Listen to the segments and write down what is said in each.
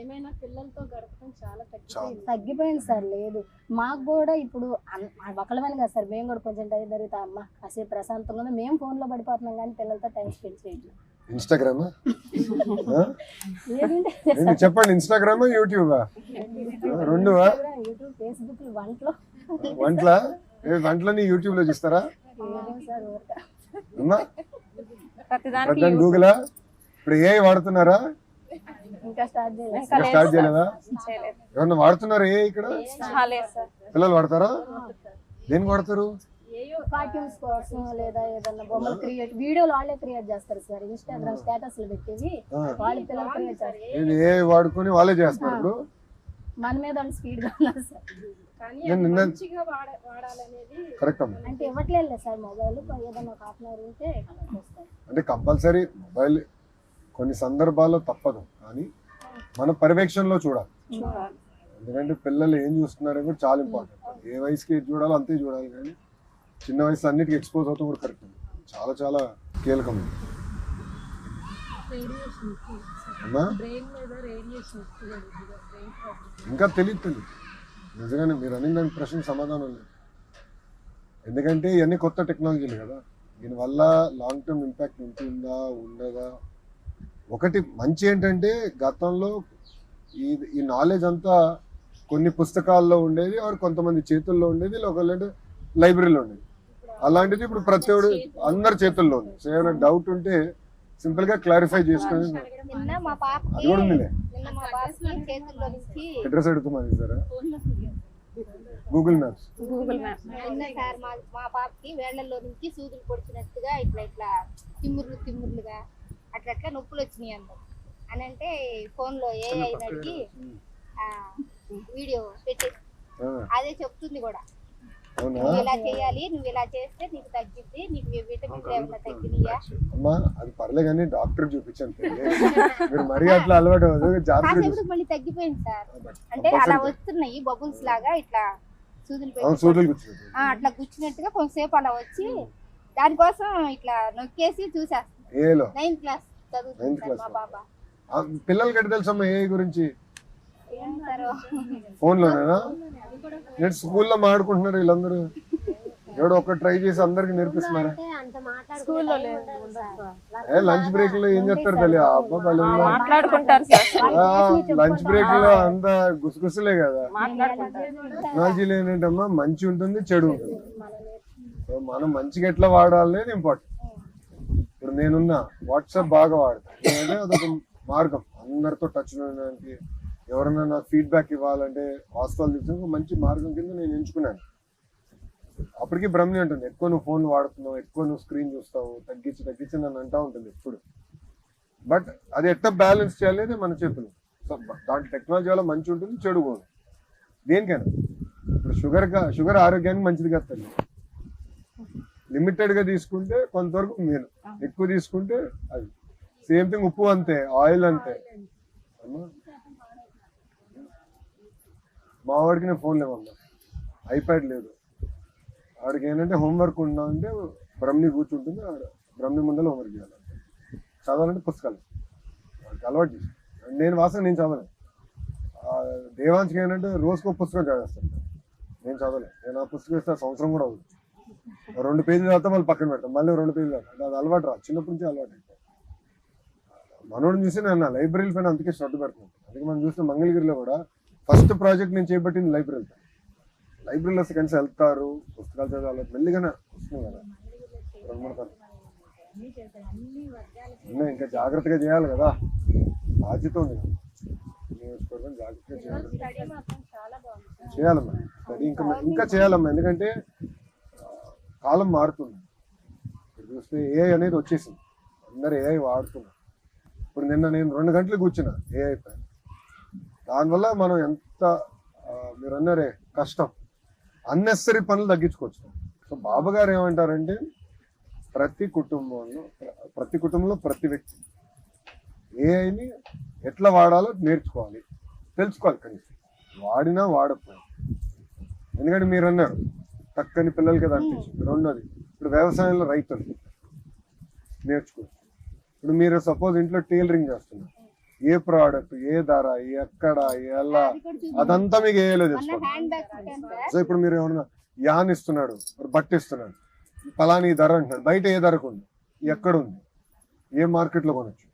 ఏమైనా పిల్లలతో గడపడం చాలా తగ్గిపోయింది సార్. లేదు మాకు కూడా ఇప్పుడు ఒకళ్ళమని కదా సార్, మేము కూడా కొంచెం టైం జరుగుతా అమ్మ కాసేపు ప్రశాంతంగా మేము ఫోన్ లో పడిపోతున్నాం కానీ పిల్లలతో టైం స్పెండ్ చేయట్లేదు. ఇన్స్టాగ్రామ్ చెప్పండి, ఇన్స్టాగ్రామ్ యూట్యూబా? రెండువా? యూట్యూబ్ ఫేస్బుక్ వంటలని యూట్యూబ్ లో చూస్తారా? గూగులా? ఇప్పుడు ఏ వాడుతున్నారా? ఇంకా స్టార్ట్ చేయలేదా? ఎవరన్నా వాడుతున్నారా ఏ ఇక్కడ? పిల్లలు వాడతారా? దేనికి వాడతారు? కార్టూన్స్ కోసం లేదా ఏదన్నా బొమ్మలు క్రియేట్ వీడియోలు వాళ్ళే క్రియేట్ చేస్తారు సార్. ఇన్స్టాగ్రామ్ స్టేటస్ లో పెట్టేవి వాళ్ళ పిల్లలు క్రియేట్ చేస్తారు. ఏ వాడుకొని వాళ్ళే చేస్తారు. ఇప్పుడు మన మీద స్పీడ్ గా ఉన్నారు సార్. కరెక్ట్ అంటే ఇవ్వట్లేదు సార్ మొబైల్. ఏదన్నా ఒక హాఫ్ అన్ అవర్ ఉంటే అంటే కంపల్సరీ మొబైల్ కొన్ని సందర్భాల్లో తప్పదు, కానీ మన పర్యవేక్షణలో చూడాలి. ఎందుకంటే పిల్లలు ఏం చూస్తున్నారో కూడా చాలా ఇంపార్టెంట్. ఏ వయసుకి ఏది చూడాలో అంతే చూడాలి, కానీ చిన్న వయసు అన్నిటికీ ఎక్స్పోజ్ అవుతాం కూడా కరెక్ట్. చాలా చాలా కీలకం. ఇంకా తెలియదు నిజంగానే మీరు అన్ని దానికి ప్రశ్న సమాధానం లేదు. ఎందుకంటే ఇవన్నీ కొత్త టెక్నాలజీలు కదా, దీనివల్ల లాంగ్ టర్మ్ ఇంపాక్ట్ ఉంటుందా ఉండదా? ఒకటి మంచి ఏంటంటే గతంలో ఈ నాలెడ్జ్ అంతా కొన్ని పుస్తకాల్లో ఉండేది, కొంతమంది చేతుల్లో ఉండేది, ఒకళ్ళంటే లైబ్రరీలో ఉండేది. అలాంటిది ఇప్పుడు ప్రతి ఒక్కరు అందరి చేతుల్లో ఉంది. సో ఏమైనా డౌట్ ఉంటే సింపుల్ గా క్లారిఫై చేసుకుని అది కూడా ఉందిలే. అడ్రస్ అడుగుతున్నది సార్, గూగుల్ మ్యాప్స్. మా పాపకి వేళ్లలో నుంచి సూదులు పొడిచినట్టుగా ఇట్లా ఇట్లా తిమ్ముర్లుగా అట్లా నొప్పులు వచ్చినాయి అన్నారు అని అంటే ఫోన్ లో ఏఐ అడిగి వీడియో పెట్టి అదే చెప్తుంది కూడా. నువ్వు ఇలా చేయాలి, నువ్వు ఇలా చేస్తే నీకు తగ్గిద్ది, నీకు విటమిన్స్ ఏమైనా తగ్గినాయా? అమ్మా అది పర్లే కానీ డాక్టర్ చూపించండి. మీరు మరీ అట్లా అలవాటు మళ్ళీ తగ్గిపోయింది సార్. అంటే అలా వస్తున్నాయి బబుల్స్ లాగా ఇట్లా సూదులు అట్లా గుచ్చినట్టుగా కొంతసేపు అలా వచ్చి దానికోసం ఇట్లా నొక్కేసి చూసేస్తాను. 9th క్లాస్ చదువుతుంది మా బాబా. పిల్లలకి ఎట్లా తెలుసమ్మా ఏ గురించి? ఫోన్ లోనేనా? నేను స్కూల్లో మాట్లాడుకుంటున్నారు వీళ్ళందరూ. ఎవడో ఒక్క ట్రై చేసి అందరికి నేర్పిస్తున్నారా? లంచ్ బ్రేక్ లో ఏం చెప్తారు తెలియ? లంచ్ బ్రేక్ లో అంతా గుసగుసలే కదా. టెక్నాలజీలో ఏంటంటమ్మా మంచి ఉంటుంది, చెడు ఉంటుంది. సో మనం మంచిగా ఎట్లా వాడాలనేది ఇంపార్టెంట్. ఇప్పుడు నేనున్నా వాట్సాప్ బాగా వాడతాను, అదొక మార్గం అందరితో టచ్ ఉండడానికి. ఎవరైనా నాకు ఫీడ్బ్యాక్ ఇవ్వాలంటే వాస్తవాలు తీసుకుని మంచి మార్గం కింద నేను ఎంచుకున్నాను. అప్పటికి బ్రహ్మి ఉంటుంది, ఎక్కువ నువ్వు ఫోన్ వాడుతున్నావు, ఎక్కువ నువ్వు స్క్రీన్ చూస్తావు, తగ్గించి నన్ను అంటూ ఉంటుంది ఎప్పుడు. బట్ అది ఎట్లా బ్యాలెన్స్ చేయాలి మన చేతులు. సో దాంట్లో టెక్నాలజీ వల్ల మంచి ఉంటుంది, చెడు కూడా. దేనికైనా ఇప్పుడు షుగర్ ఆరోగ్యానికి మంచిది కదా తల్లి. లిమిటెడ్గా తీసుకుంటే కొంతవరకు మేలు, ఎక్కువ తీసుకుంటే అది. సేమ్ థింగ్ ఉప్పు అంతే, ఆయిల్ అంతే. మా వాడికి నేను ఫోన్ లేవమ్మా, ఐప్యాడ్ లేదు. వాడికి ఏంటంటే హోంవర్క్ ఉన్నా అంటే బ్రహ్మి కూర్చుంటుంది, బ్రహ్మి ముందర హోంవర్క్ చేయాలి. చదవాలంటే పుస్తకాలు వాడికి అలవాటు చేసి నేను చదవలేదు. దేవాంశకి ఏంటంటే రోజుకో పుస్తకం చదివేస్తాను. నేను చదవలేదు. నేను ఆ పుస్తకం ఇస్తే సంవత్సరం కూడా అవుతుంది. 2 పేజీలు చదివితే మళ్ళీ పక్కన పెడతాం, మళ్ళీ 2 పేజీలు చదువుతాం. అది అలవాటు రా, చిన్నప్పటి నుంచి అలవాటు అయిపోయింది. మనోడిని చూసి నేను లైబ్రరీల పైన అందుకే శ్రద్ధ పెడుతున్నాను. అందుకే మనం చూసిన మంగళగిరిలో కూడా ఫస్ట్ ప్రాజెక్ట్ నేను చేపట్టింది లైబ్రరీలో సెకండ్స్ వెళ్తారు, పుస్తకాలు చదవాలి, మెల్లిగానే వస్తుంది కదా. 2-3 సార్లు ఇంకా జాగ్రత్తగా చేయాలి కదా, బాధ్యత ఉంది. జాగ్రత్తగా చేయాలమ్మా. స్టడీ ఇంకా చేయాలమ్మా, ఎందుకంటే కాలం మారుతుంది. ఇప్పుడు చూస్తే ఏఐ అనేది వచ్చేసింది, అందరు ఏఐ వాడుతున్నారు. ఇప్పుడు నేను 2 గంటలు కూర్చున్నా ఏఐ పైన. దానివల్ల మనం ఎంత మీరు అన్నారే కష్టం, అన్నెసరీ పనులు తగ్గించుకోవచ్చు. సో బాబు గారు ఏమంటారంటే ప్రతి కుటుంబంలో ప్రతి వ్యక్తి ఏఐని ఎట్లా వాడాలో నేర్చుకోవాలి, తెలుసుకోవాలి. కనీసం వాడినా వాడకపోయినా. ఎందుకంటే మీరు అన్నారు చక్కని పిల్లలకి అది అనిపించింది. రెండోది ఇప్పుడు వ్యవసాయంలో రైతులు నేర్చుకోవచ్చు. ఇప్పుడు మీరు సపోజ్ ఇంట్లో టైలరింగ్ చేస్తున్నారు, ఏ ప్రోడక్ట్, ఏ ధర, ఎక్కడ, ఎలా, అదంతా మీకు ఏలో తెలుసుకోండి. హ్యాండ్ బ్యాగ్స్ ఉంటాను సార్. సో ఇప్పుడు మీరు ఏమన్నా యాన్ ఇస్తున్నాడు, బట్ట ఇస్తున్నాడు, పలాని ధర అంటున్నాడు, బయట ఏ ధరకు ఉంది, ఎక్కడ ఉంది, ఏ మార్కెట్లో కొనొచ్చు.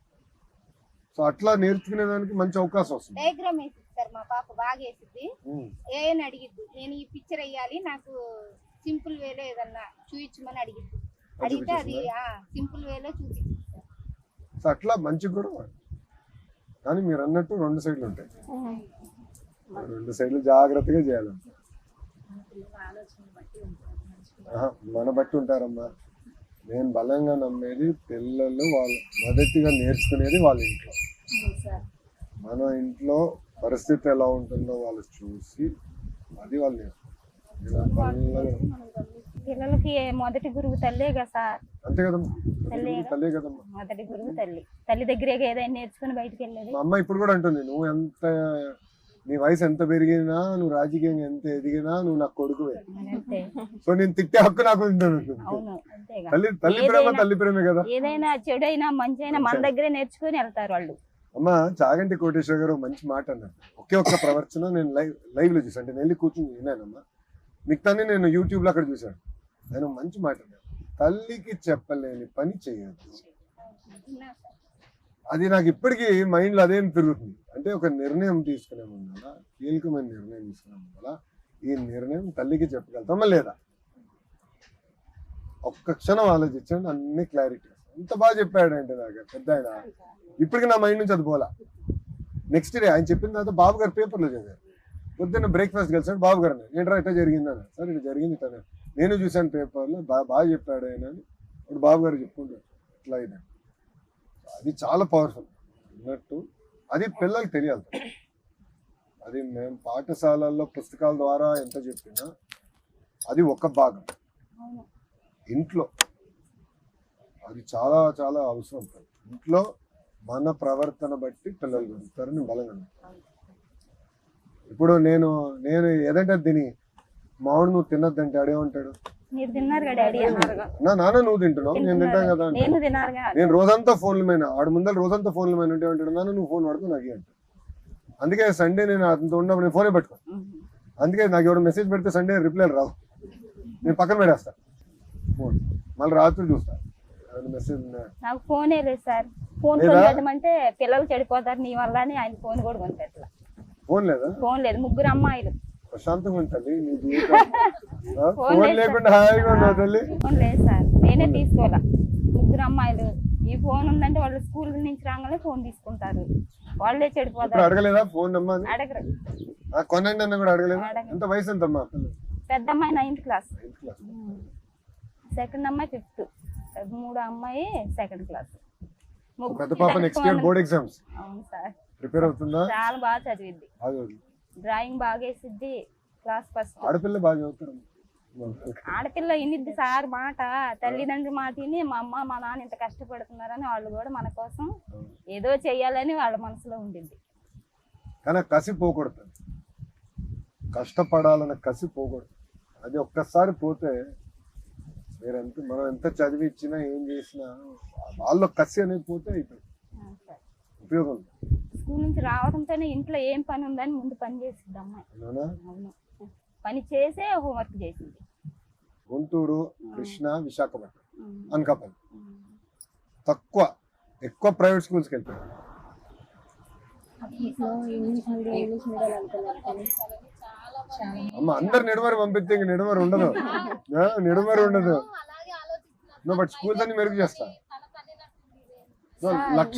సో అట్లా నేర్చుకునే దానికి మంచి అవకాశం వస్తుంది. డయాగ్రామ్ వేసిద్ది సార్ మా పాప, బాగా వేసిద్ది. ఏని అడిగిద్ది, నేను ఈ పిక్చర్ వేయాలి, నాకు సింపుల్ వేలో ఏదన్నా చూపించమని అడిగిద్ది. అడిగితే అది సింపుల్ వేలో చూపించింది సార్. సో అట్లా మంచి కూడా కానీ మీరు అన్నట్టు 2 సైడ్లు ఉంటాయి. 2 సైడ్లు జాగ్రత్తగా చేయాలి. మన బట్టి ఉంటారమ్మా. నేను బలంగా నమ్మేది పిల్లలు వాళ్ళు మొదటిగా నేర్చుకునేది వాళ్ళ ఇంట్లో. మన ఇంట్లో పరిస్థితి ఎలా ఉంటుందో వాళ్ళు చూసి అది వాళ్ళు నేర్చుకుంటారు. పిల్లలకి మొదటి గురువు తల్లే కదా సార్. అంతే కదమ్మా, తల్లే కదమ్మా. మొదటి గురువు తల్లి. తల్లి దగ్గరే ఏదైనా నేర్చుకుని బయటకు వెళ్ళేది. మా అమ్మ ఇప్పుడు కూడా అంటుంది, నువ్వు ఎంత నీ వయసు ఎంత పెరిగినా, నువ్వు రాజకీయంగా ఎంత ఎదిగినా, నువ్వు నాకు కొడుకువే. సో నేను తిట్టే హక్కు నాకు తల్లి ప్రేమ తల్లి ప్రేమే కదా. ఏదైనా చెడైనా మంచి అయినా మన దగ్గరే నేర్చుకుని వెళ్తారు వాళ్ళు. అమ్మ చాగంటి కోటేశ్వర గారు మంచి మాట అన్నారు. ఒక్క ప్రవర్తన నేను లైవ్ లో చూసాను. నేను వెళ్ళి కూర్చుని విన్నానమ్మా. మిగతాన్ని నేను యూట్యూబ్ లో అక్కడ చూసాను. ఆయన మంచి మాట అన్నారు, తల్లికి చెప్పలేని పని చేయొద్దు. అది నాకు ఇప్పటికీ మైండ్ లో అదేం తిరుగుతుంది. అంటే ఒక నిర్ణయం తీసుకునే ముందర, కీలకమైన నిర్ణయం తీసుకునే ముందర ఈ నిర్ణయం తల్లికి చెప్పగలుగుతామా లేదా, ఒక్క క్షణం ఆలోచించండి, అన్ని క్లారిటీ. ఎంత బాగా చెప్పాడు అంటే నాకు పెద్ద ఆయన. ఇప్పటికి నా మైండ్ నుంచి అది పోలా. నెక్స్ట్ డే ఆయన చెప్పిన తర్వాత బాబు గారు పేపర్లో చదివారు. పొద్దున్న బ్రేక్ఫాస్ట్ కలిసాడు. బాబు గారు ఏంట్రా ఇట్లా జరిగిందని. సార్ ఇట్లా జరిగింది ఇట్లా నేను చూశాను పేపర్లో, బాగా చెప్పాడు ఆయన అని ఇప్పుడు బాబు గారు చెప్పుకుంటారు. ఇట్లా ఇదే అది చాలా పవర్ఫుల్ అన్నట్టు. అది పిల్లలకు తెలియాలి. అది మేము పాఠశాలల్లో పుస్తకాల ద్వారా ఎంత చెప్పినా అది ఒక భాగం. ఇంట్లో అది చాలా చాలా అవసరం. ఇంట్లో మన ప్రవర్తన బట్టి పిల్లలు పెరుగుతారని బలంగా. ఇప్పుడు నేను ఏదంటే తిని మామిడి నువ్వు తినద్దంటే అడేమంటాడు, మీరు తిన్నారు కదా డాడీ అన్నారు. నా నాన్న నువ్వు తింటున్నావు, నేను తింటాను కదా అంటే. నేను రోజంతా ఫోన్ల మీద, ఆడు ముందర రోజంతా ఫోన్ల మీద ఉంటే అంటాడు, నాన్న నువ్వు ఫోన్ వాడుతూ నాకు అంటాడు. అందుకే సండే నేను అతనితో ఉన్నప్పుడు నేను ఫోనే పెట్టుకో. అందుకే నాకు ఎవరు మెసేజ్ పెడితే సండే రిప్లై రావు, నేను పక్కన పెట్టేస్తా ఫోన్. మళ్ళీ రాత్రి చూస్తా మెసేజ్. నాకు ఫోనే లేదు సార్. ఫోన్ కొనిపెట్టమంటే పిల్లలు చెడిపోతారు నీ వల్ల అని ఆయన ఫోన్ కూడా కొనిపెట్టలా. ఫోన్ లేదా? ఫోన్ లేదు. 3 అమ్మాయిలు. ప్రశాంతంగా ఉంటుంది నీ జీవితం. ఫోన్ లేకుండా హాయిగా ఉండవు తల్లి. ఫోన్ లేదు సార్, నేనే తీసుకోవాలా. 3 అమ్మాయిలు. ఈ ఫోన్ ఉందంటే వాళ్ళు స్కూల్ నుంచి రాగానే ఫోన్ తీసుకుంటారు, వాళ్ళే చెడిపోతారు. అడగలేదా ఫోన్ అమ్మా? అడగరు. కొనండి అన్న కూడా అడగలేదా? ఎంత వయసు ఎంతమ్మా? పెద్ద అమ్మాయి 9th క్లాస్, సెకండ్ అమ్మాయి 5th, 3 అమ్మాయి 2nd క్లాస్. పెద్ద పాప నెక్స్ట్ ఇయర్ బోర్డ్ ఎగ్జామ్స్. అవును సార్. ప్రిపేర్ అవుతుందా? చాలా బాగా చదివిద్ది, డ్రాయింగ్ బాగా వేసిద్ది, క్లాస్ ఫస్ట్. ఆడపిల్ల బాగా చదువుతారు. ఆడపిల్ల ఇనిద్ది సార్ మాట, తల్లిదండ్రుల మాట విని మా అమ్మ మా నాన్న ఇంత కష్టపడుతున్నారని వాళ్ళు కూడా మన కోసం ఏదో చెయ్యాలని వాళ్ళ మనసులో ఉండింది. కానీ కసి పోకూడదు, కష్టపడాలన్న కసి పోకూడదు. అది ఒక్కసారి పోతే మనం ఎంత చదివి ఇచ్చినా ఏం చేసినా వాళ్ళ కసి అనేది పోతే ఉపయోగం. స్కూల్ నుంచి రావడంతోనే ఇంట్లో ఏం పని ఉందని ముందు పని చేసిద్ది అమ్మాయి. అవును, పని చేసే హోంవర్క్ చేసింది. గుంటూరు, కృష్ణ, విశాఖపట్నం, అనకాపల్లి ఎక్కువ ప్రైవేట్ స్కూల్స్కి వెళ్తారు. అమ్మ అందరు నిడమరు పంపిస్తే ఇంక నిడమరు ఉండదు, నిడమరు ఉండదు. బట్ స్కూల్స్ అన్ని మెరుగు చేస్తా. లక్ష